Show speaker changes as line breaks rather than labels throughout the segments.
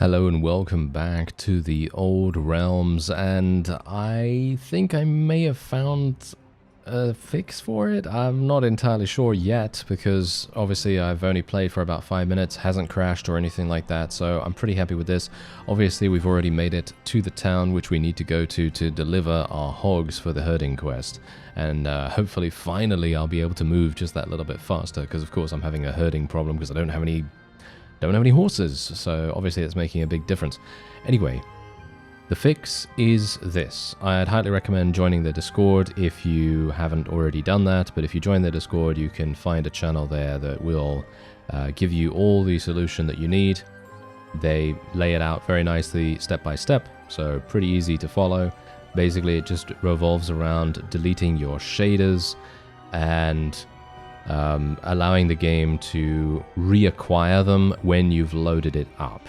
Hello and welcome back to the old realms, and I think I may have found a fix for it. I'm not entirely sure yet because obviously I've only played for about 5 minutes, hasn't crashed or anything like that, so I'm pretty happy with this. Obviously we've already made it to the town which we need to go to deliver our hogs for the herding quest, and hopefully finally I'll be able to move just that little bit faster because of course I'm having a herding problem because I don't have any horses, so obviously it's making a big difference. Anyway, the fix is this. I'd highly recommend joining the Discord if you haven't already done that, but if you join the Discord you can find a channel there that will give you all the solution that you need. They lay it out very nicely step by step, so pretty easy to follow. Basically it just revolves around deleting your shaders and allowing the game to reacquire them when you've loaded it up.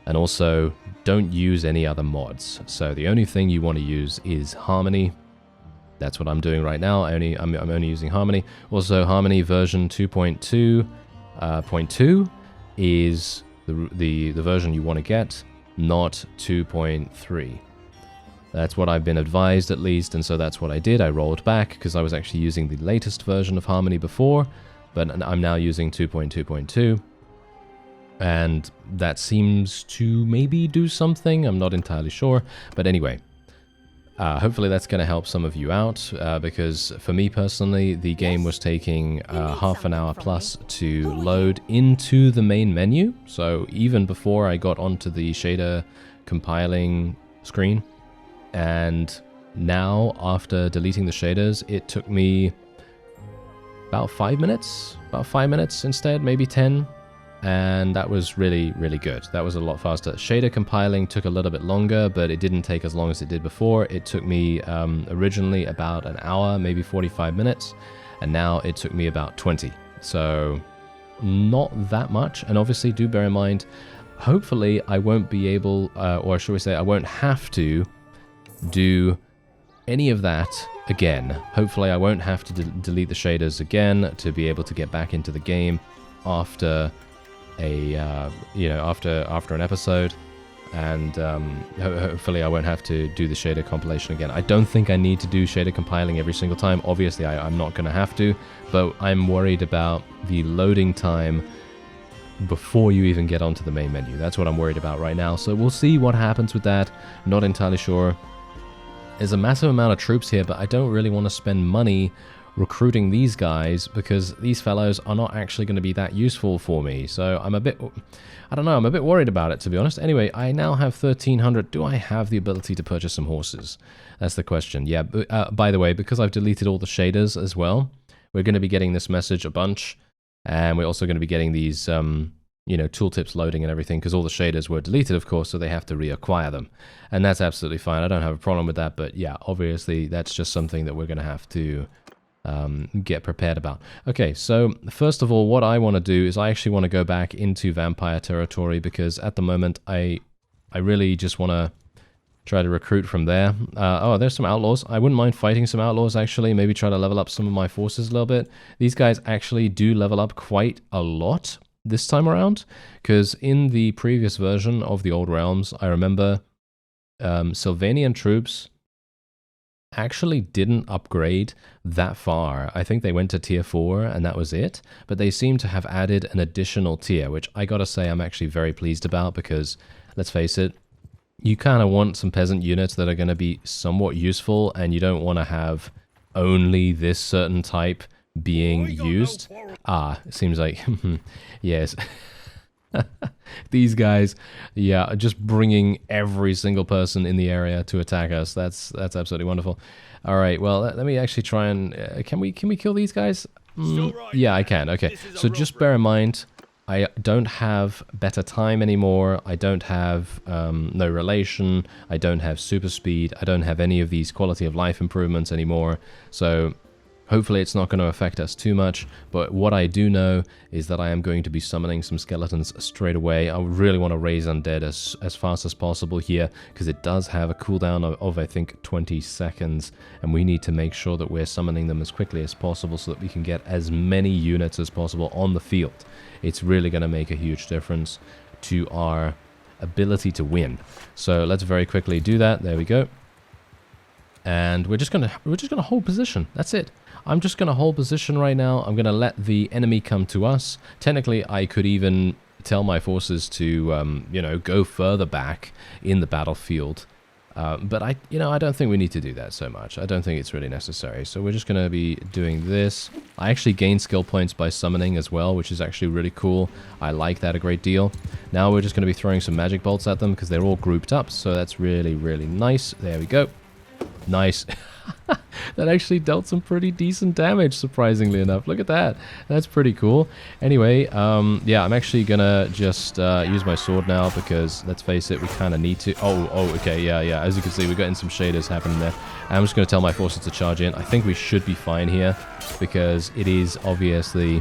And also, don't use any other mods. So the only thing you want to use is Harmony. That's what I'm doing right now. I'm only using Harmony. Also, Harmony version 2.2.2 is the version you want to get, not 2.3. That's what I've been advised at least, and so that's what I did. I rolled back because I was actually using the latest version of Harmony before, but I'm now using 2.2.2, and that seems to maybe do something. I'm not entirely sure, but anyway, hopefully that's going to help some of you out, because for me personally, the game was taking half an hour plus to load into the main menu, so even before I got onto the shader compiling screen. And now, after deleting the shaders, it took me about 5 minutes instead, maybe 10, and that was really, really good. That was a lot faster. Shader compiling took a little bit longer, but it didn't take as long as it did before. It took me originally about an hour, maybe 45 minutes, and now it took me about 20. So not that much, and obviously do bear in mind, hopefully I won't be able, or should we say I won't have to do any of that again. Hopefully I won't have to delete the shaders again to be able to get back into the game after a after an episode, and hopefully I won't have to do the shader compilation again. I don't think I need to do shader compiling every single time. Obviously I'm not going to have to, but I'm worried about the loading time before you even get onto the main menu. That's what I'm worried about right now, so we'll see what happens with that. Not entirely sure. There's a massive amount of troops here, but I don't really want to spend money recruiting these guys because these fellows are not actually going to be that useful for me. So I'm a bit, I don't know, I'm a bit worried about it, to be honest. Anyway, I now have 1,300. Do I have the ability to purchase some horses? That's the question. Yeah, by the way, because I've deleted all the shaders as well, we're going to be getting this message a bunch, and we're also going to be getting these tooltips loading and everything, because all the shaders were deleted, of course, so they have to reacquire them. And that's absolutely fine. I don't have a problem with that, but yeah, obviously that's just something that we're going to have to get prepared about. Okay, so first of all, what I want to do is I actually want to go back into vampire territory, because at the moment I really just want to try to recruit from there. Oh, there's some outlaws. I wouldn't mind fighting some outlaws, actually. Maybe try to level up some of my forces a little bit. These guys actually do level up quite a lot this time around, because in the previous version of the Old Realms, I remember Sylvanian troops actually didn't upgrade that far. I think they went to tier 4 and that was it, but they seem to have added an additional tier, which I gotta say I'm actually very pleased about, because let's face it, you kind of want some peasant units that are going to be somewhat useful, and you don't want to have only this certain type being used. It seems like, yes. These guys, yeah, just bringing every single person in the area to attack us. That's absolutely wonderful. All right, well, let me actually try and... can we kill these guys? Yeah, I can. Okay, so just bear in mind, I don't have better time anymore. I don't have no relation. I don't have super speed. I don't have any of these quality of life improvements anymore. So hopefully it's not going to affect us too much, but what I do know is that I am going to be summoning some skeletons straight away. I really want to raise undead as fast as possible here, because it does have a cooldown of I think 20 seconds, and we need to make sure that we're summoning them as quickly as possible so that we can get as many units as possible on the field. It's really going to make a huge difference to our ability to win. So let's very quickly do that. There we go. And we're just gonna hold position. That's it. I'm just gonna hold position right now. I'm gonna let the enemy come to us. Technically, I could even tell my forces to, you know, go further back in the battlefield. But I don't think we need to do that so much. I don't think it's really necessary. So we're just gonna be doing this. I actually gain skill points by summoning as well, which is actually really cool. I like that a great deal. Now we're just gonna be throwing some magic bolts at them because they're all grouped up. So that's really, really nice. There we go. Nice. That actually dealt some pretty decent damage, surprisingly enough. Look at that. That's pretty cool. Anyway, yeah, I'm actually gonna just use my sword now because, let's face it, we kind of need to. Oh, okay, yeah. As you can see, we're getting some shaders happening there. I'm just gonna tell my forces to charge in. I think we should be fine here because it is obviously...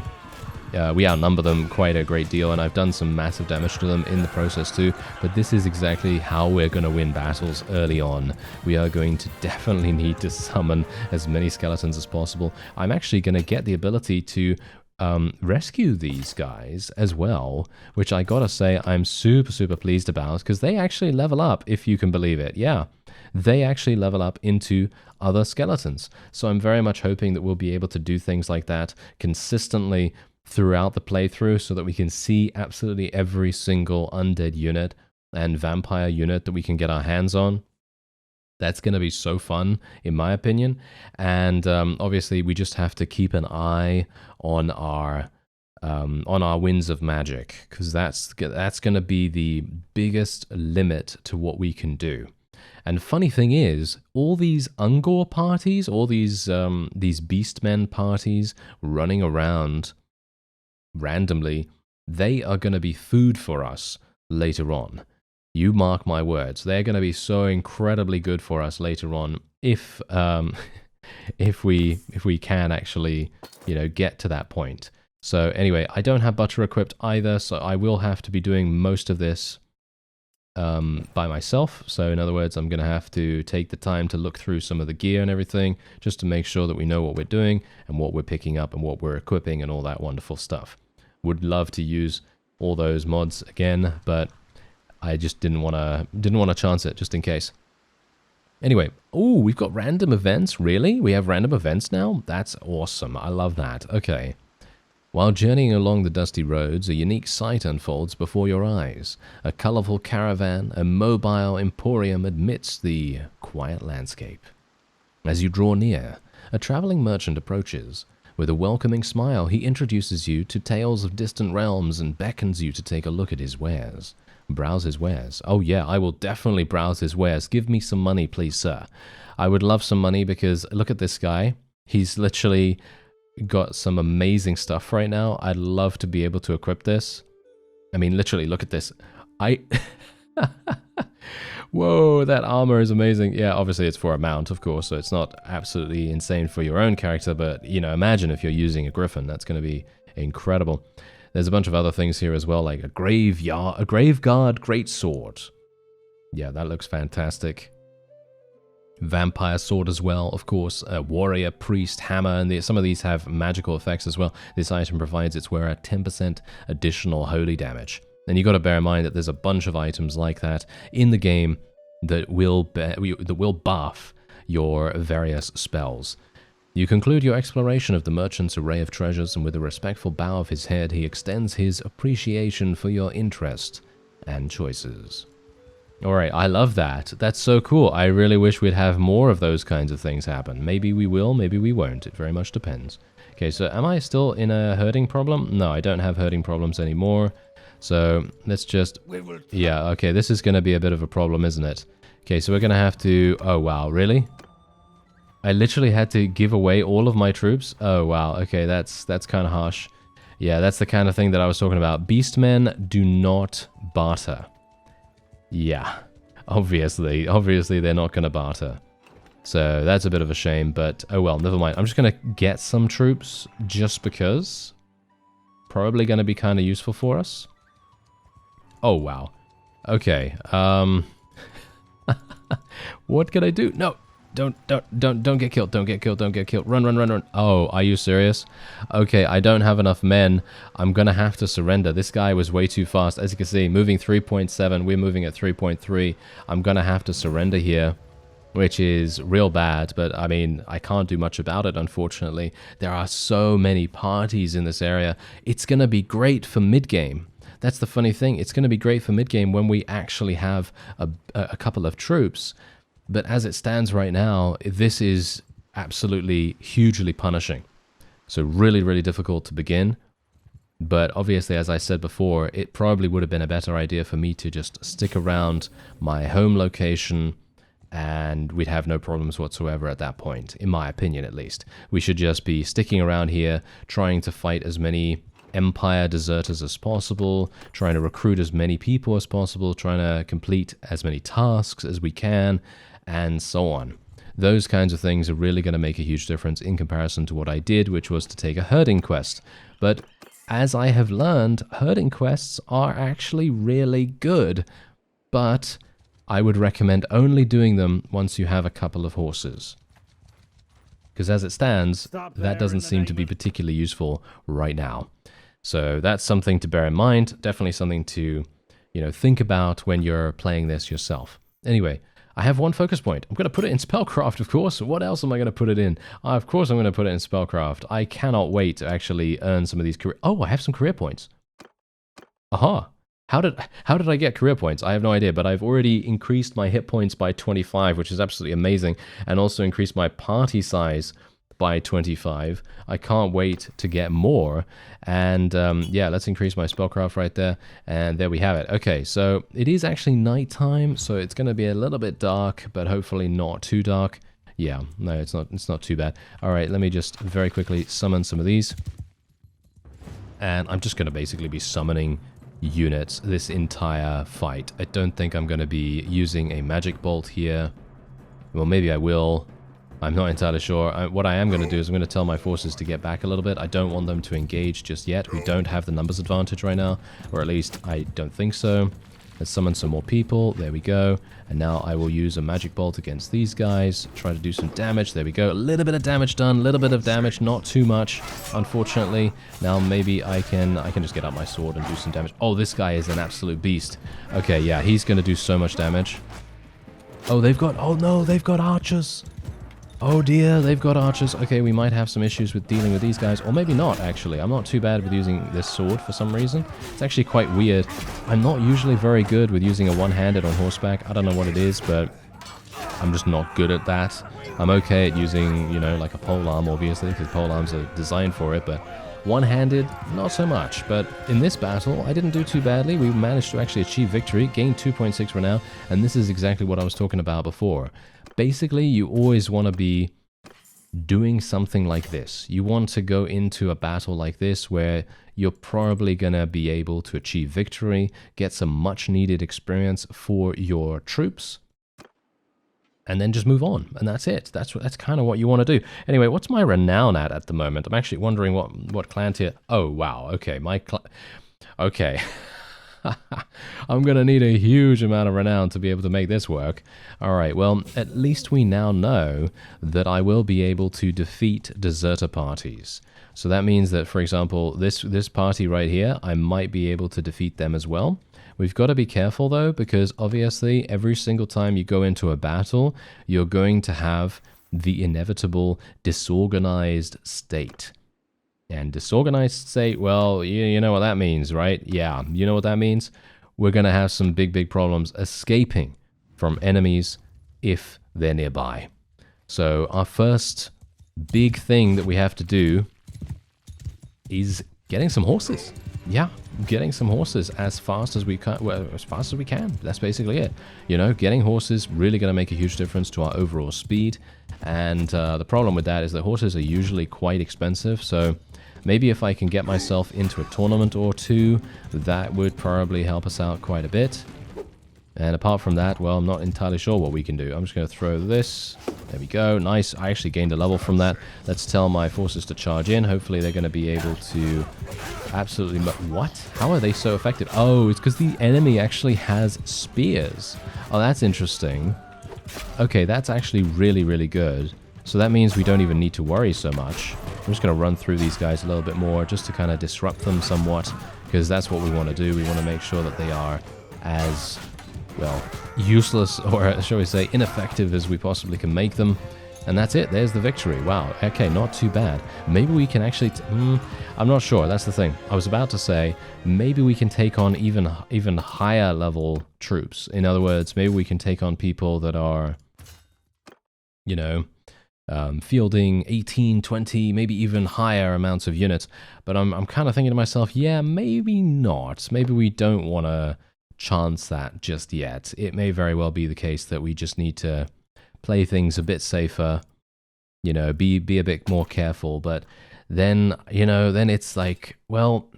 we outnumber them quite a great deal, and I've done some massive damage to them in the process too, but this is exactly how we're going to win battles early on. We are going to definitely need to summon as many skeletons as possible. I'm actually going to get the ability to rescue these guys as well, which I gotta say I'm super, super pleased about, because they actually level up, if you can believe it. Yeah, they actually level up into other skeletons. So I'm very much hoping that we'll be able to do things like that consistently throughout the playthrough so that we can see absolutely every single undead unit and vampire unit that we can get our hands on. That's going to be so fun, in my opinion. And obviously, we just have to keep an eye on our winds of magic, because that's going to be the biggest limit to what we can do. And funny thing is, all these Ungor parties, all these Beastmen parties running around randomly, they are going to be food for us later on. You mark my words, they're going to be so incredibly good for us later on if we can actually, get to that point. So anyway, I don't have butter equipped either, so I will have to be doing most of this by myself. So in other words, I'm going to have to take the time to look through some of the gear and everything, just to make sure that we know what we're doing and what we're picking up and what we're equipping and all that wonderful stuff. Would love to use all those mods again, but I just didn't want to chance it, just in case. Anyway, oh, we've got random events. Really? We have random events now? That's awesome. I love that. Okay. While journeying along the dusty roads, a unique sight unfolds before your eyes. A colorful caravan, a mobile emporium amidst the quiet landscape. As you draw near, a traveling merchant approaches. With a welcoming smile, he introduces you to tales of distant realms and beckons you to take a look at his wares. Browse his wares. Oh yeah, I will definitely browse his wares. Give me some money, please, sir. I would love some money because look at this guy. He's literally got some amazing stuff right now. I'd love to be able to equip this. I mean, literally, look at this. Whoa, that armor is amazing. Yeah, obviously it's for a mount, of course, so it's not absolutely insane for your own character, but, imagine if you're using a griffin. That's going to be incredible. There's a bunch of other things here as well, like a graveguard greatsword. Yeah, that looks fantastic. Vampire sword as well, of course, a warrior, priest, hammer, and some of these have magical effects as well. This item provides its wearer 10% additional holy damage. And you got to bear in mind that there's a bunch of items like that in the game that will buff your various spells. You conclude your exploration of the merchant's array of treasures, and with a respectful bow of his head, he extends his appreciation for your interest and choices. Alright, I love that. That's so cool. I really wish we'd have more of those kinds of things happen. Maybe we will, maybe we won't. It very much depends. Okay, so am I still in a herding problem? No, I don't have herding problems anymore. So let's just... Yeah, okay, this is going to be a bit of a problem, isn't it? Okay, so we're going to have to... Oh, wow, really? I literally had to give away all of my troops? Oh, wow, okay, that's kind of harsh. Yeah, that's the kind of thing that I was talking about. Beastmen do not barter. Yeah, obviously they're not going to barter. So that's a bit of a shame, but oh well, never mind. I'm just going to get some troops just because. Probably going to be kind of useful for us. Oh, wow. Okay. What can I do? No. Don't get killed. Don't get killed. Don't get killed. Run, run, run, run. Oh, are you serious? Okay, I don't have enough men. I'm gonna have to surrender. This guy was way too fast. As you can see, moving 3.7. We're moving at 3.3. I'm gonna have to surrender here, which is real bad, but I mean, I can't do much about it, unfortunately. There are so many parties in this area. It's gonna be great for mid-game. That's the funny thing. It's gonna be great for mid-game when we actually have a couple of troops. But as it stands right now, this is absolutely hugely punishing. So really, really difficult to begin. But obviously, as I said before, it probably would have been a better idea for me to just stick around my home location, and we'd have no problems whatsoever at that point, in my opinion at least. We should just be sticking around here, trying to fight as many Empire deserters as possible, trying to recruit as many people as possible, trying to complete as many tasks as we can, and so on. Those kinds of things are really going to make a huge difference in comparison to what I did, which was to take a herding quest. But as I have learned, herding quests are actually really good, but I would recommend only doing them once you have a couple of horses. Because as it stands, that doesn't seem to be particularly useful right now. So that's something to bear in mind, definitely something to, think about when you're playing this yourself. Anyway, I have one focus point. I'm going to put it in Spellcraft, of course. What else am I going to put it in? Of course I'm going to put it in Spellcraft. I cannot wait to actually earn some of these career... Oh, I have some career points. Aha. How did I get career points? I have no idea, but I've already increased my hit points by 25, which is absolutely amazing, and also increased my party size by 25. I can't wait to get more. And yeah, let's increase my spellcraft right there. And there we have it. Okay, so it is actually nighttime, so it's going to be a little bit dark, but hopefully not too dark. Yeah, no, it's not too bad. All right, let me just very quickly summon some of these. And I'm just going to basically be summoning units this entire fight. I don't think I'm going to be using a magic bolt here. Well, maybe I will. I'm not entirely sure. What I am going to do is I'm going to tell my forces to get back a little bit. I don't want them to engage just yet. We don't have the numbers advantage right now, or at least I don't think so. Let's summon some more people. There we go. And now I will use a magic bolt against these guys. Try to do some damage. There we go. A little bit of damage done. A little bit of damage. Not too much, unfortunately. Now maybe I can just get out my sword and do some damage. Oh, this guy is an absolute beast. Okay, yeah, he's going to do so much damage. Oh, oh no, they've got archers. Oh dear, they've got archers. Okay, we might have some issues with dealing with these guys. Or maybe not, actually. I'm not too bad with using this sword for some reason. It's actually quite weird. I'm not usually very good with using a one-handed on horseback. I don't know what it is, but I'm just not good at that. I'm okay at using, like a polearm, obviously, because polearms are designed for it, but one-handed, not so much. But in this battle, I didn't do too badly. We managed to actually achieve victory, gain 2.6 renown, and this is exactly what I was talking about before. Basically, you always want to be doing something like this. You want to go into a battle like this where you're probably going to be able to achieve victory, get some much needed experience for your troops, and then just move on. And that's it. That's kind of what you want to do. Anyway, what's my renown at the moment? I'm actually wondering what clan tier... Oh, wow. Okay, okay. I'm going to need a huge amount of renown to be able to make this work. Alright, well, at least we now know that I will be able to defeat deserter parties. So that means that, for example, this party right here, I might be able to defeat them as well. We've got to be careful, though, because obviously every single time you go into a battle, you're going to have the inevitable disorganized state. And disorganized state, well, you know what that means, right? Yeah, you know what that means? We're going to have some big problems escaping from enemies if they're nearby. So our first big thing that we have to do is getting some horses. Yeah, getting some horses as fast as we can. Well, as fast as we can. That's basically it. Getting horses really going to make a huge difference to our overall speed. And the problem with that is that horses are usually quite expensive. So maybe if I can get myself into a tournament or two, that would probably help us out quite a bit. And apart from that, well, I'm not entirely sure what we can do. I'm just going to throw this. There we go. Nice. I actually gained a level from that. Let's tell my forces to charge in. Hopefully they're going to be able to absolutely... What? How are they so effective? Oh, it's because the enemy actually has spears. Oh, that's interesting. Okay, that's actually really, really good. So that means we don't even need to worry so much. I'm just going to run through these guys a little bit more just to kind of disrupt them somewhat, because that's what we want to do. We want to make sure that they are as, well, useless, or shall we say ineffective, as we possibly can make them. And that's it. There's the victory. Wow. Okay, not too bad. Maybe we can actually... I'm not sure. That's the thing. I was about to say, maybe we can take on even higher level troops. In other words, maybe we can take on people that are, you know, fielding 18, 20, maybe even higher amounts of units. But I'm kind of thinking to myself, yeah, maybe not. Maybe we don't want to chance that just yet. It may very well be the case that we just need to play things a bit safer, you know, be a bit more careful. But then, you know, then it's like, well,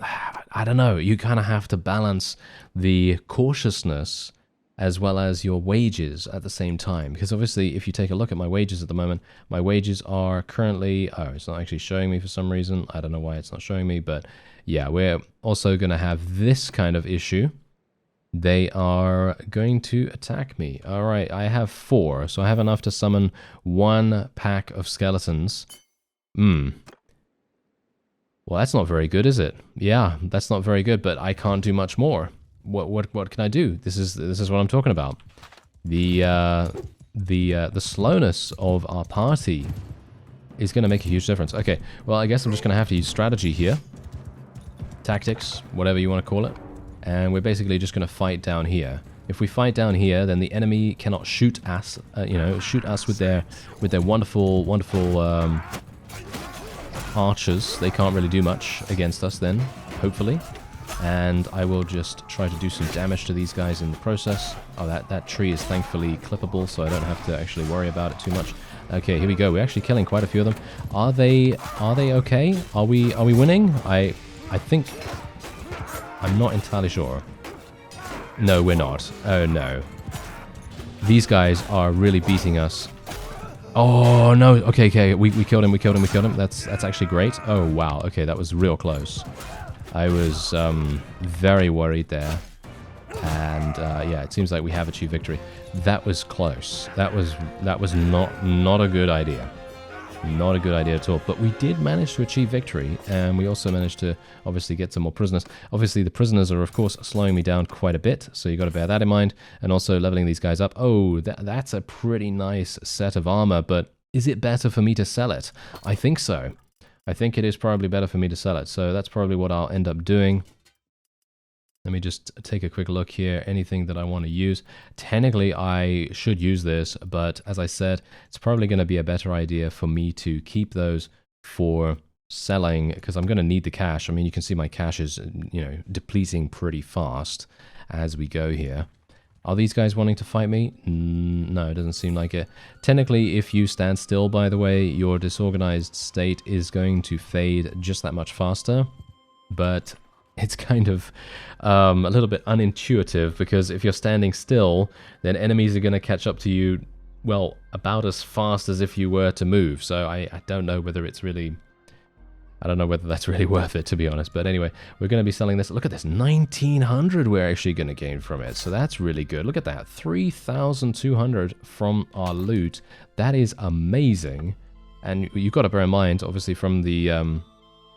I don't know. You kind of have to balance the cautiousness as well as your wages at the same time. Because obviously, if you take a look at my wages at the moment, my wages are currently... Oh, it's not actually showing me for some reason. I don't know why it's not showing me, but yeah, we're also going to have this kind of issue. They are going to attack me. All right, I have 4, so I have enough to summon 1 pack of skeletons. Well, that's not very good, is it? Yeah, that's not very good, but I can't do much more. What can I do? This is what I'm talking about. The slowness of our party is going to make a huge difference. Okay, well, I guess I'm just going to have to use strategy here. Tactics, whatever you want to call it. And we're basically just going to fight down here. If we fight down here, then the enemy cannot shoot us, shoot us with their wonderful archers. They can't really do much against us then, hopefully. And I will just try to do some damage to these guys in the process. Oh, that tree is thankfully clippable, so I don't have to actually worry about it too much. Okay, here we go. We're actually killing quite a few of them. Are they okay? Are we winning? I think... I'm not entirely sure. No, we're not. Oh, no. These guys are really beating us. Oh, no. Okay. We killed him. That's actually great. Oh, wow. Okay, that was real close. I was very worried there. And, yeah, it seems like we have achieved victory. That was close. That was not a good idea. Not a good idea at all, but we did manage to achieve victory, and we also managed to obviously get some more prisoners. Obviously, the prisoners are, of course, slowing me down quite a bit, so you got to bear that in mind, and also leveling these guys up. Oh, that's a pretty nice set of armor, but is it better for me to sell it? I think so. I think it is probably better for me to sell it, so that's probably what I'll end up doing. Let me just take a quick look here. Anything that I want to use. Technically, I should use this, but as I said, it's probably going to be a better idea for me to keep those for selling, because I'm going to need the cash. I mean, you can see my cash is, you know, depleting pretty fast as we go here. Are these guys wanting to fight me? No, it doesn't seem like it. Technically, if you stand still, by the way, your disorganized state is going to fade just that much faster, but... it's kind of a little bit unintuitive, because if you're standing still, then enemies are going to catch up to you, well, about as fast as if you were to move. So I don't know whether it's really... I don't know whether that's really worth it, to be honest. But anyway, we're going to be selling this. Look at this, 1,900 we're actually going to gain from it. So that's really good. Look at that, 3,200 from our loot. That is amazing. And you've got to bear in mind, obviously, from the...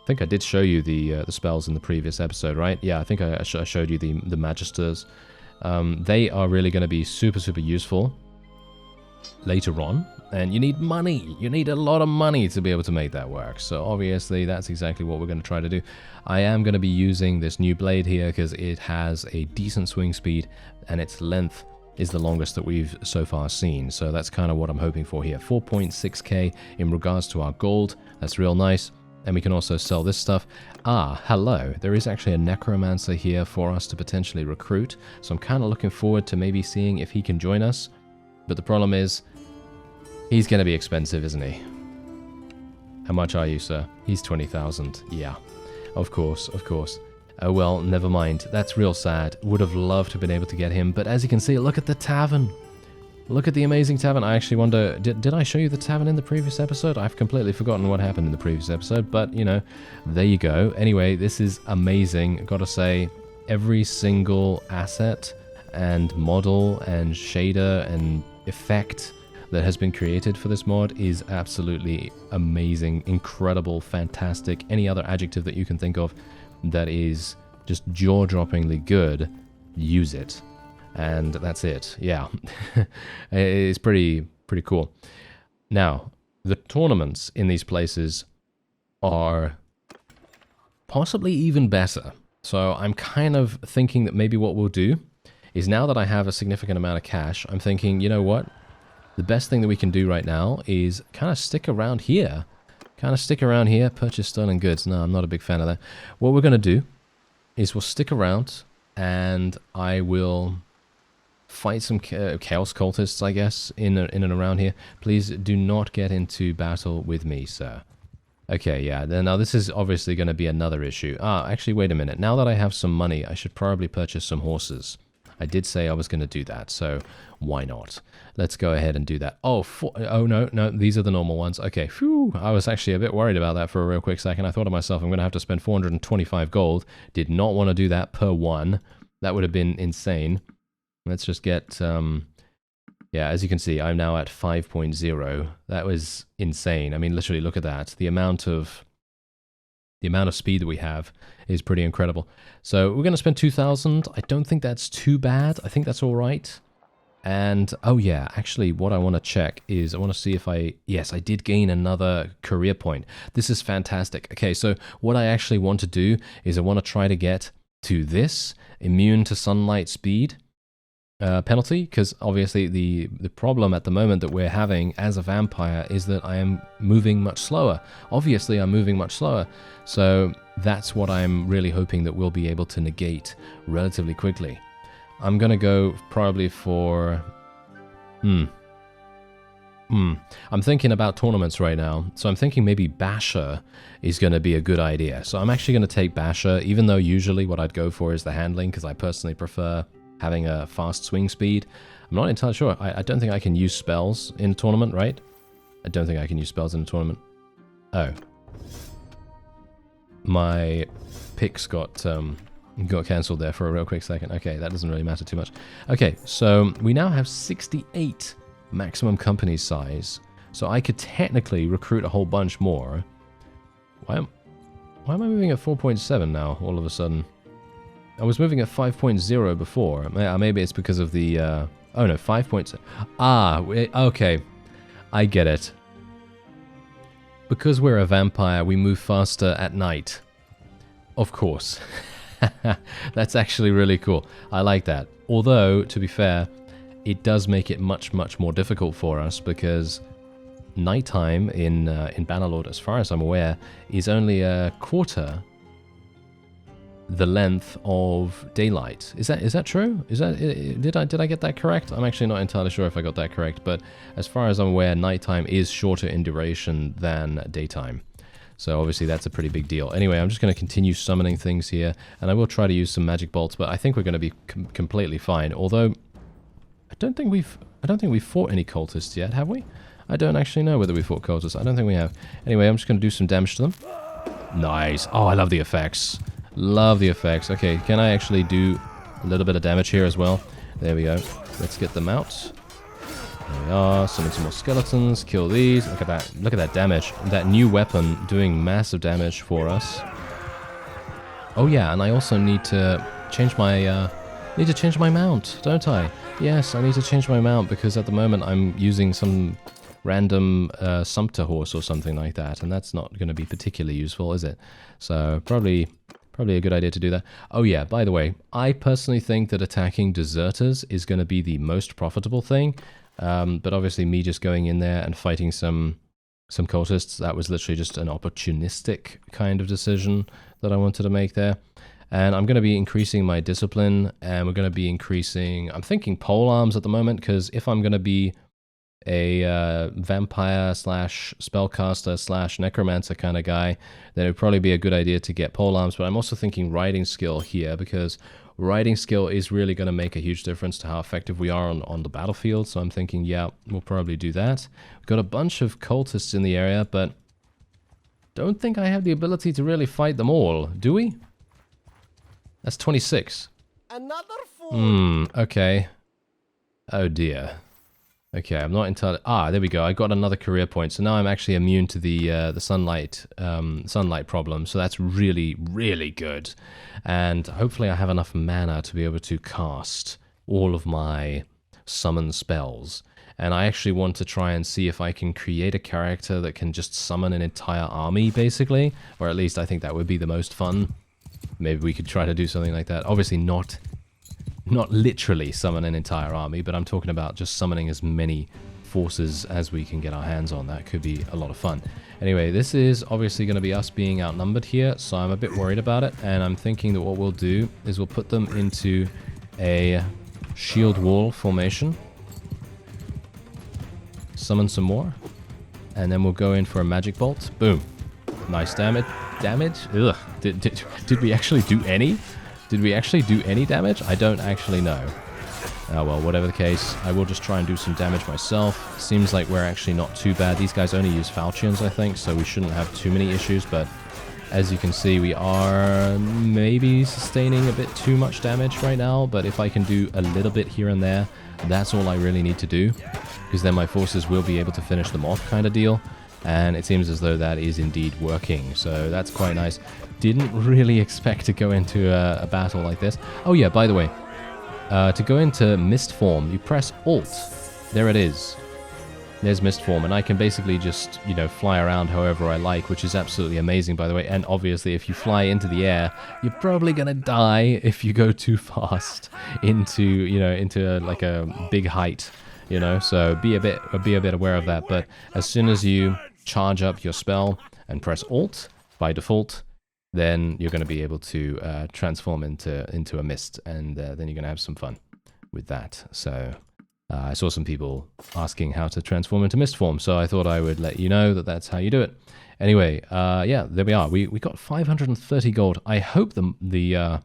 I think I did show you the spells in the previous episode, right? Yeah, I think I showed you the Magisters. They are really going to be super, super useful later on. And you need money. You need a lot of money to be able to make that work. So obviously, that's exactly what we're going to try to do. I am going to be using this new blade here because it has a decent swing speed, and its length is the longest that we've so far seen. So that's kind of what I'm hoping for here. 4.6k in regards to our gold. That's real nice. And we can also sell this stuff. Ah, hello. There is actually a necromancer here for us to potentially recruit. So I'm kind of looking forward to maybe seeing if he can join us. But the problem is, he's going to be expensive, isn't he? How much are you, sir? He's 20,000. Yeah, of course, of course. Oh well, never mind. That's real sad. Would have loved to have been able to get him. But as you can see, look at the tavern. Look at the amazing tavern. I actually wonder, did I show you the tavern in the previous episode? I've completely forgotten what happened in the previous episode, but, you know, there you go. Anyway, this is amazing. Gotta say, every single asset and model and shader and effect that has been created for this mod is absolutely amazing, incredible, fantastic, any other adjective that you can think of that is just jaw-droppingly good, use it. And that's it. Yeah. It's pretty cool. Now, the tournaments in these places are possibly even better. So I'm kind of thinking that maybe what we'll do is, now that I have a significant amount of cash, I'm thinking, you know what? The best thing that we can do right now is kind of stick around here. Purchase stolen goods. No, I'm not a big fan of that. What we're going to do is we'll stick around and I will fight some chaos cultists, I guess, in and around here. Please do not get into battle with me, sir. Okay, yeah, now this is obviously going to be another issue. Actually, wait a minute. Now that I have some money, I should probably purchase some horses. I did say I was going to do that, so why not? Let's go ahead and do that. Oh, no, these are the normal ones. Okay, phew, I was actually a bit worried about that for a real quick second. I thought to myself, I'm going to have to spend 425 gold. Did not want to do that per one. That would have been insane. Let's just get, yeah, as you can see, I'm now at 5.0. That was insane. I mean, literally, look at that. The amount of speed that we have is pretty incredible. So we're going to spend 2,000. I don't think that's too bad. I think that's all right. And, oh yeah, actually, what I want to check is I want to see if yes, I did gain another career point. This is fantastic. Okay, so what I actually want to do is I want to try to get to this, immune to sunlight speed penalty, because obviously the problem at the moment that we're having as a vampire is that I am moving much slower. Obviously, I'm moving much slower. So that's what I'm really hoping that we'll be able to negate relatively quickly. I'm going to go probably for... I'm thinking about tournaments right now. So I'm thinking maybe Basher is going to be a good idea. So I'm actually going to take Basher, even though usually what I'd go for is the handling, because I personally prefer having a fast swing speed. I'm not entirely sure. I don't think I can use spells in a tournament, right? I don't think I can use spells in a tournament. Oh. My picks got cancelled there for a real quick second. Okay, that doesn't really matter too much. Okay, so we now have 68 maximum company size. So I could technically recruit a whole bunch more. Why am I moving at 4.7 now, all of a sudden? I was moving at 5.0 before. Maybe it's because of the... oh no, 5.7. Okay. I get it. Because we're a vampire, we move faster at night. Of course. That's actually really cool. I like that. Although, to be fair, it does make it much, much more difficult for us because nighttime in Bannerlord, as far as I'm aware, is only a quarter the length of daylight. Is that true? Did I get that correct? I'm actually not entirely sure if I got that correct, but as far as I'm aware, nighttime is shorter in duration than daytime. So obviously that's a pretty big deal. Anyway, I'm just going to continue summoning things here, and I will try to use some magic bolts, but I think we're going to be completely fine. Although I don't think we've fought any cultists yet, have we? I don't actually know whether we fought cultists. I don't think we have. Anyway, I'm just going to do some damage to them. Nice. Oh, I love the effects. Love the effects. Okay, can I actually do a little bit of damage here as well? There we go. Let's get them out. There we are. Summon some more skeletons. Kill these. Look at that. Look at that damage. That new weapon doing massive damage for us. Oh yeah, and I also need to change my mount, don't I? Yes, I need to change my mount because at the moment I'm using some random sumpter horse or something like that, and that's not going to be particularly useful, is it? So probably a good idea to do that. Oh yeah, by the way, I personally think that attacking deserters is going to be the most profitable thing, but obviously me just going in there and fighting some cultists, that was literally just an opportunistic kind of decision that I wanted to make there. And I'm going to be increasing my discipline, and we're going to be increasing, I'm thinking polearms at the moment, because if I'm going to be a vampire slash spellcaster slash necromancer kind of guy, then it would probably be a good idea to get polearms. But I'm also thinking riding skill here, because riding skill is really going to make a huge difference to how effective we are on the battlefield. So I'm thinking, yeah, we'll probably do that. We've got a bunch of cultists in the area, but don't think I have the ability to really fight them all, do we? That's 26.
Another fool.
Okay. Oh dear. Okay, I'm not entirely... Ah, there we go. I got another career point. So now I'm actually immune to the sunlight problem. So that's really, really good. And hopefully I have enough mana to be able to cast all of my summon spells. And I actually want to try and see if I can create a character that can just summon an entire army, basically. Or at least I think that would be the most fun. Maybe we could try to do something like that. Obviously not literally summon an entire army, but I'm talking about just summoning as many forces as we can get our hands on. That could be a lot of fun. Anyway, this is obviously going to be us being outnumbered here, so I'm a bit worried about it, and I'm thinking that what we'll do is we'll put them into a shield wall formation, summon some more, and then we'll go in for a magic bolt. Boom. Nice damage. Ugh. Did we actually do any? Did we actually do any damage? I don't actually know. Oh well, whatever the case, I will just try and do some damage myself. Seems like we're actually not too bad. These guys only use falchions, I think, so we shouldn't have too many issues, but as you can see, we are maybe sustaining a bit too much damage right now, but if I can do a little bit here and there, that's all I really need to do, because then my forces will be able to finish them off kind of deal, and it seems as though that is indeed working, so that's quite nice. Didn't really expect to go into a battle like this. Oh yeah, by the way, to go into mist form, you press Alt. There it is. There's mist form, and I can basically just, you know, fly around however I like, which is absolutely amazing, by the way. And obviously, if you fly into the air, you're probably gonna die if you go too fast into, you know, into like a big height, you know. So be a bit aware of that. But as soon as you charge up your spell and press Alt by default, then you're going to be able to transform into a mist, and then you're going to have some fun with that. So I saw some people asking how to transform into mist form, so I thought I would let you know that that's how you do it. Anyway, yeah, there we are. We got 530 gold. I hope the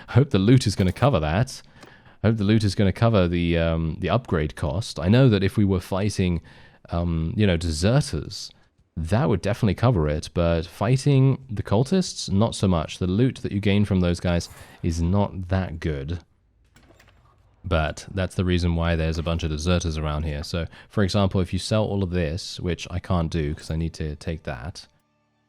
hope the loot is going to cover that. I hope the loot is going to cover the upgrade cost. I know that if we were fighting, you know, deserters, that would definitely cover it, but fighting the cultists, not so much. The loot that you gain from those guys is not that good. But that's the reason why there's a bunch of deserters around here. So, for example, if you sell all of this, which I can't do because I need to take that,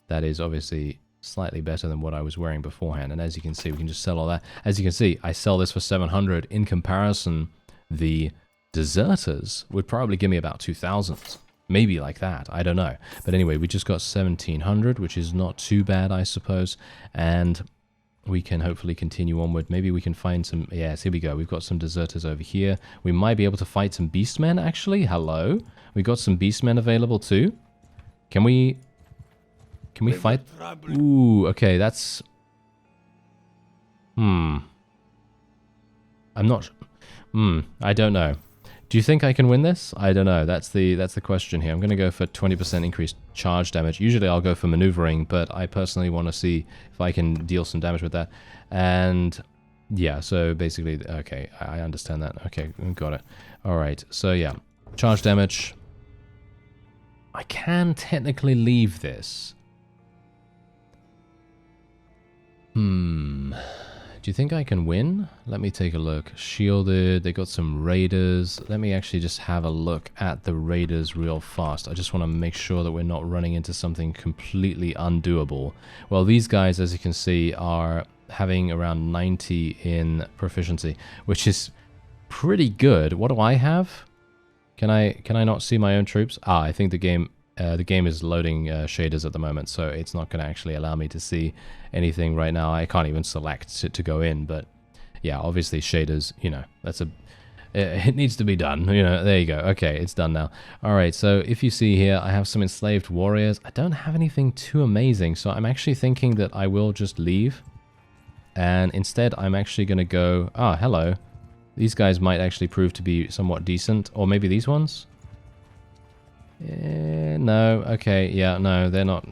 that is obviously slightly better than what I was wearing beforehand. And as you can see, we can just sell all that. As you can see, I sell this for 700. In comparison, the deserters would probably give me about 2,000. Maybe like that, I don't know. But anyway, we just got 1,700, which is not too bad, I suppose. And we can hopefully continue onward. Maybe we can find some... Yes, here we go. We've got some deserters over here. We might be able to fight some beastmen, actually. Hello. We got some beastmen available, too. Can we fight? Ooh, okay, that's... I'm not... I don't know. Do you think I can win this? I don't know. That's the question here. I'm going to go for 20% increased charge damage. Usually I'll go for maneuvering, but I personally want to see if I can deal some damage with that. And yeah, so basically, okay, I understand that. Okay, got it. All right, so yeah, charge damage. I can technically leave this. Do you think I can win? Let me take a look. Shielded, they got some raiders. Let me actually just have a look at the raiders real fast. I just want to make sure that we're not running into something completely undoable. Well, these guys, as you can see, are having around 90 in proficiency, which is pretty good. What do I have? Can I not see my own troops? Ah, I think the game is loading shaders at the moment, so it's not going to actually allow me to see anything right now. I can't even select to go in, but yeah, obviously shaders, you know, it needs to be done, you know. There you go. Okay, it's done now. All right, so if you see here, I have some enslaved warriors. I don't have anything too amazing, so I'm actually thinking that I will just leave, and instead I'm actually going to go... Ah, hello. These guys might actually prove to be somewhat decent, or maybe these ones? No, okay, yeah, no, they're not.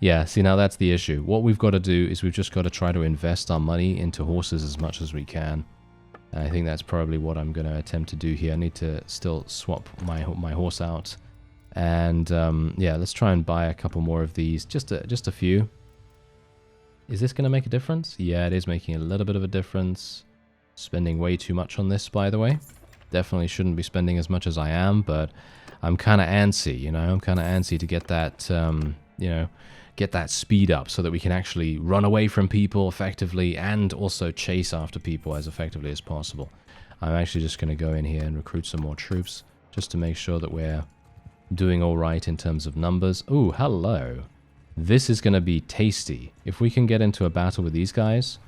Yeah, see, now that's the issue. What we've got to do is we've just got to try to invest our money into horses as much as we can. And I think that's probably what I'm going to attempt to do here. I need to still swap my horse out. And yeah, let's try and buy a couple more of these, just a few. Is this going to make a difference? Yeah, it is making a little bit of a difference. Spending way too much on this, by the way. Definitely shouldn't be spending as much as I am, but I'm kind of antsy, you know? I'm kind of antsy to get that, you know, get that speed up so that we can actually run away from people effectively and also chase after people as effectively as possible. I'm actually just going to go in here and recruit some more troops just to make sure that we're doing all right in terms of numbers. Ooh, hello. This is going to be tasty. If we can get into a battle with these guys...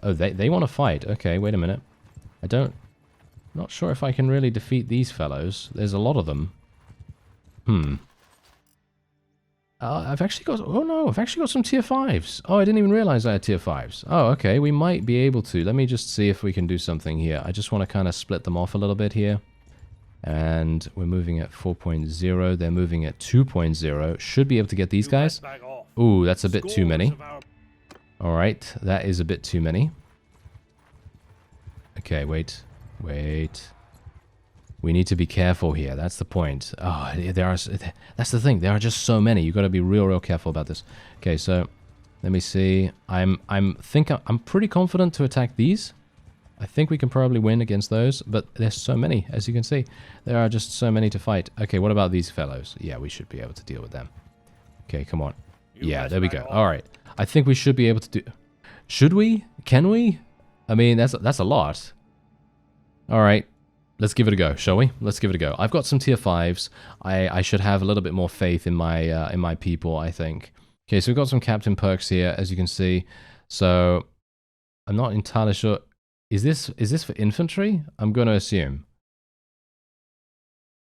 Oh, they want to fight. Okay, wait a minute. Not sure if I can really defeat these fellows. There's a lot of them. I've actually got... Oh, no. I've actually got some tier 5s. Oh, I didn't even realize I had tier 5s. Oh, okay. We might be able to. Let me just see if we can do something here. I just want to kind of split them off a little bit here. And we're moving at 4.0. They're moving at 2.0. Should be able to get these guys. Ooh, that's a bit too many. Alright, that is a bit too many. Okay, wait. Wait. We need to be careful here. That's the point. Oh, that's the thing. There are just so many. You've got to be real careful about this. Okay, so let me see. I'm pretty confident to attack these. I think we can probably win against those, but there's so many, as you can see. There are just so many to fight. Okay, what about these fellows? Yeah, we should be able to deal with them. Okay, come on. Yeah, there we go. All right. I think we should be able to do... Should we? Can we? I mean, that's a lot. All right. Let's give it a go, shall we? Let's give it a go. I've got some tier 5s. I should have a little bit more faith in my people, I think. Okay, so we've got some captain perks here, as you can see. So, I'm not entirely sure... Is this for infantry? I'm going to assume.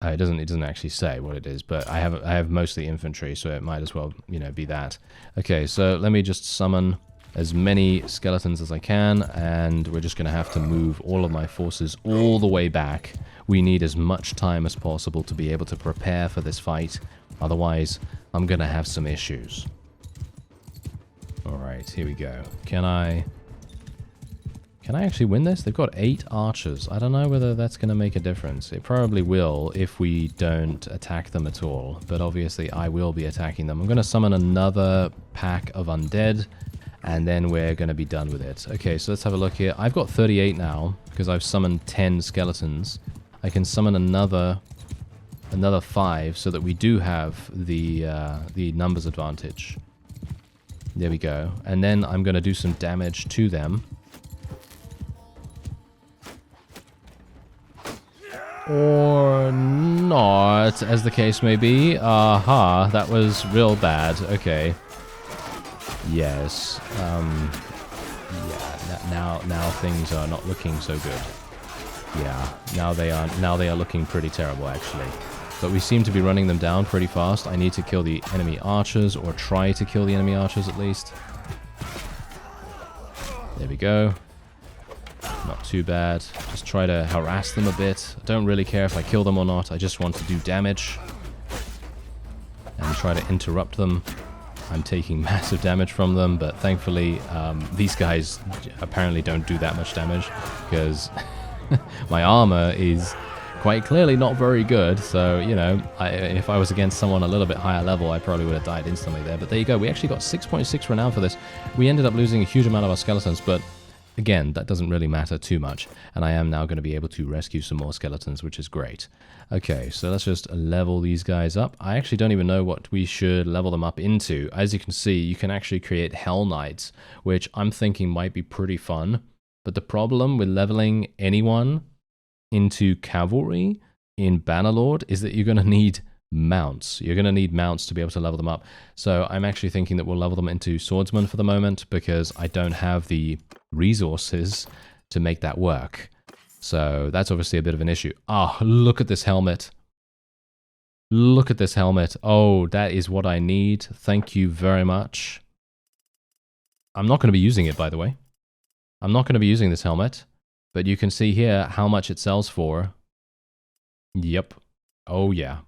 It doesn't actually say what it is, but I have mostly infantry, so it might as well, you know, be that. Okay, so let me just summon as many skeletons as I can, and we're just going to have to move all of my forces all the way back. We need as much time as possible to be able to prepare for this fight. Otherwise, I'm going to have some issues. Alright, here we go. Can I actually win this? They've got 8 archers. I don't know whether that's going to make a difference. It probably will if we don't attack them at all. But obviously, I will be attacking them. I'm going to summon another pack of undead, and then we're going to be done with it. Okay, so let's have a look here. I've got 38 now, because I've summoned 10 skeletons. I can summon another 5, so that we do have the numbers advantage. There we go. And then I'm going to do some damage to them. Or not, as the case may be. Aha, that was real bad. Okay. Yes. Yeah, now things are not looking so good. Yeah, now they are looking pretty terrible, actually. But we seem to be running them down pretty fast. I need to kill the enemy archers, or try to kill the enemy archers at least. There we go. Not too bad. Just try to harass them a bit. I don't really care if I kill them or not. I just want to do damage. And try to interrupt them. I'm taking massive damage from them, but thankfully these guys apparently don't do that much damage, because my armor is quite clearly not very good. So, you know, if I was against someone a little bit higher level, I probably would have died instantly there. But there you go. We actually got 6.6 renown for this. We ended up losing a huge amount of our skeletons, but again, that doesn't really matter too much, and I am now going to be able to rescue some more skeletons, which is great. Okay, so let's just level these guys up. I actually don't even know what we should level them up into. As you can see, you can actually create Hell Knights, which I'm thinking might be pretty fun, but the problem with leveling anyone into cavalry in Bannerlord is that you're going to need mounts. You're going to need mounts to be able to level them up. So I'm actually thinking that we'll level them into swordsmen for the moment, because I don't have the resources to make that work. So that's obviously a bit of an issue. Ah, look at this helmet. Look at this helmet. Oh, that is what I need. Thank you very much. I'm not going to be using it, by the way. I'm not going to be using this helmet, but you can see here how much it sells for. Yep. Oh, yeah.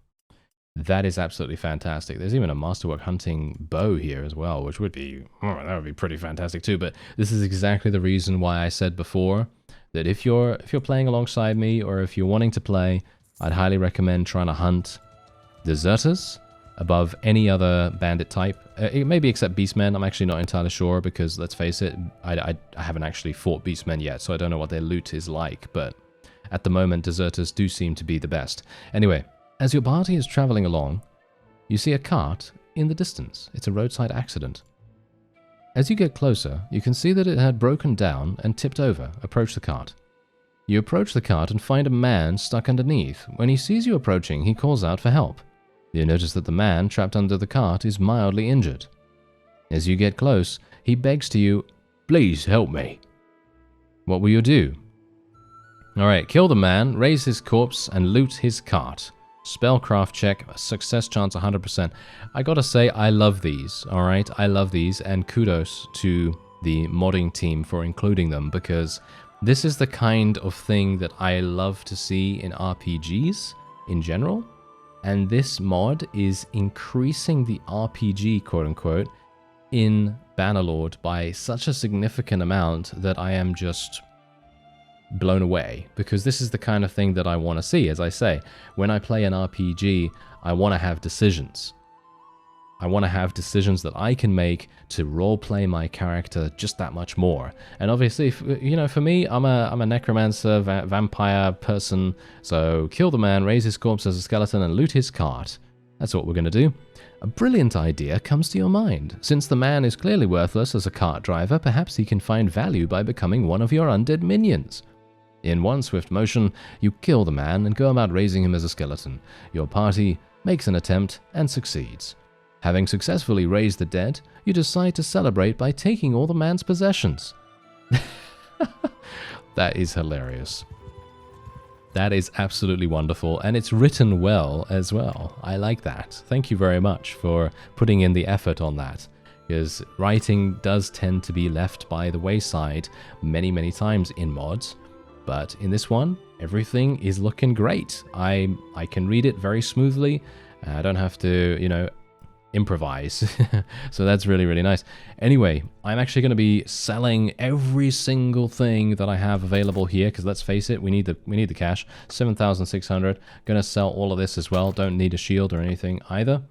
That is absolutely fantastic. There's even a Masterwork Hunting bow here as well, which would be, that would be pretty fantastic too. But this is exactly the reason why I said before that if you're playing alongside me, or if you're wanting to play, I'd highly recommend trying to hunt deserters above any other bandit type. Maybe except beastmen. I'm actually not entirely sure, because let's face it, I haven't actually fought beastmen yet, so I don't know what their loot is like. But at the moment, deserters do seem to be the best. Anyway, as your party is traveling along, you see a cart in the distance. It's a roadside accident. As you get closer, you can see that it had broken down and tipped over. Approach the cart. You approach the cart and find a man stuck underneath. When he sees you approaching, he calls out for help. You notice that the man trapped under the cart is mildly injured. As you get close, he begs to you, "Please help me." What will you do? Alright, kill the man, raise his corpse, and loot his cart. Spellcraft check, success chance 100%. I gotta say, I love these, alright? I love these, and kudos to the modding team for including them, because this is the kind of thing that I love to see in RPGs in general. And this mod is increasing the RPG, quote-unquote, in Bannerlord by such a significant amount that I am just blown away, because this is the kind of thing that I want to see. As I say, when I play an RPG, I want to have decisions. I want to have decisions that I can make to roleplay my character just that much more. And obviously, you know, for me, I'm a necromancer, vampire person, so kill the man, raise his corpse as a skeleton, and loot his cart. That's what we're going to do. A brilliant idea comes to your mind. Since the man is clearly worthless as a cart driver, perhaps he can find value by becoming one of your undead minions. In one swift motion, you kill the man and go about raising him as a skeleton. Your party makes an attempt and succeeds. Having successfully raised the dead, you decide to celebrate by taking all the man's possessions. That is hilarious. That is absolutely wonderful, and it's written well as well. I like that. Thank you very much for putting in the effort on that, because writing does tend to be left by the wayside many, many times in mods. But in this one, everything is looking great. I can read it very smoothly. I don't have to, you know, improvise. So that's really, really nice. Anyway, I'm actually going to be selling every single thing that I have available here, because let's face it, we need the cash. 7,600. Going to sell all of this as well. Don't need a shield or anything either.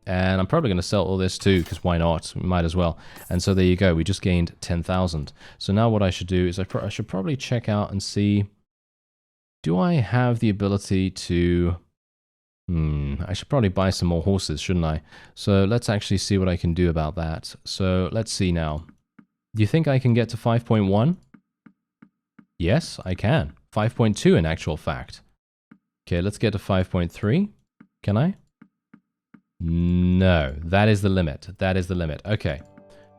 And I'm probably going to sell all this too, because why not? We might as well. And so there you go. We just gained 10,000. So now what I should do is I should probably check out and see, do I have the ability to... I should probably buy some more horses, shouldn't I? So let's actually see what I can do about that. So let's see now. Do you think I can get to 5.1? Yes, I can. 5.2 in actual fact. Okay, let's get to 5.3. Can I? No, that is the limit. That is the limit. Okay,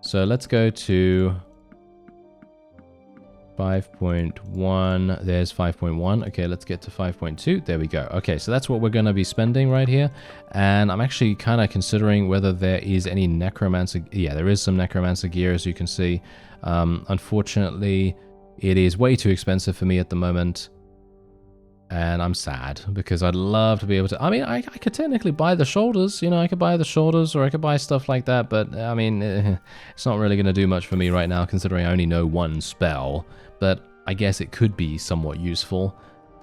so let's go to 5.1. There's 5.1. Okay, let's get to 5.2. There we go. Okay, so that's what we're going to be spending right here. And I'm actually kind of considering whether there is any necromancer. Yeah, there is some necromancer gear, as you can see. Unfortunately, it is way too expensive for me at the moment. And I'm sad, because I'd love to be able to... I mean, I could technically buy the shoulders, you know, I could buy the shoulders, or I could buy stuff like that, but, I mean, it's not really going to do much for me right now, considering I only know one spell, but I guess it could be somewhat useful.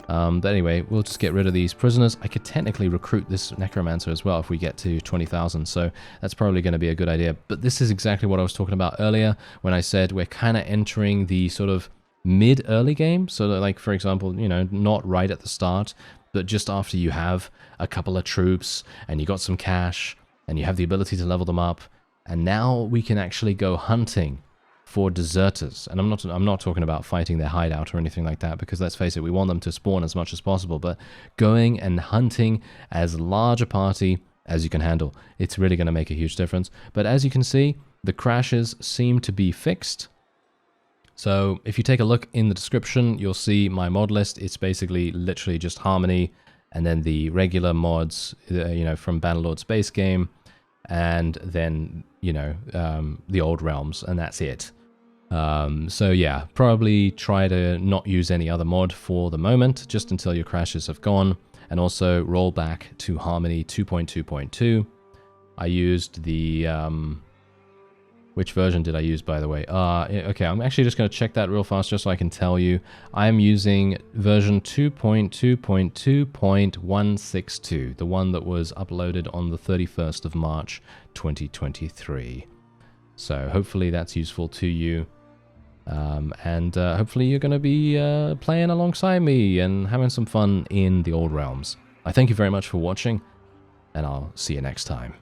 But anyway, we'll just get rid of these prisoners. I could technically recruit this necromancer as well if we get to 20,000, so that's probably going to be a good idea. But this is exactly what I was talking about earlier, when I said we're kind of entering the sort of mid-early game, so that, like, for example, you know, not right at the start, but just after you have a couple of troops and you got some cash and you have the ability to level them up, and now we can actually go hunting for deserters. And I'm not talking about fighting their hideout or anything like that, because let's face it, we want them to spawn as much as possible, but going and hunting as large a party as you can handle. It's really going to make a huge difference. But as you can see, the crashes seem to be fixed. So if you take a look in the description, you'll see my mod list. It's basically literally just Harmony, and then the regular mods, you know, from Bannerlord's base game, and then, you know, the old realms, and that's it. So yeah, probably try to not use any other mod for the moment, just until your crashes have gone, and also roll back to Harmony 2.2.2. I used the... which version did I use, by the way? Okay, I'm actually just going to check that real fast just so I can tell you. I'm using version 2.2.2.162, the one that was uploaded on the 31st of March, 2023. So hopefully that's useful to you. And hopefully you're going to be playing alongside me and having some fun in the old realms. I thank you very much for watching, and I'll see you next time.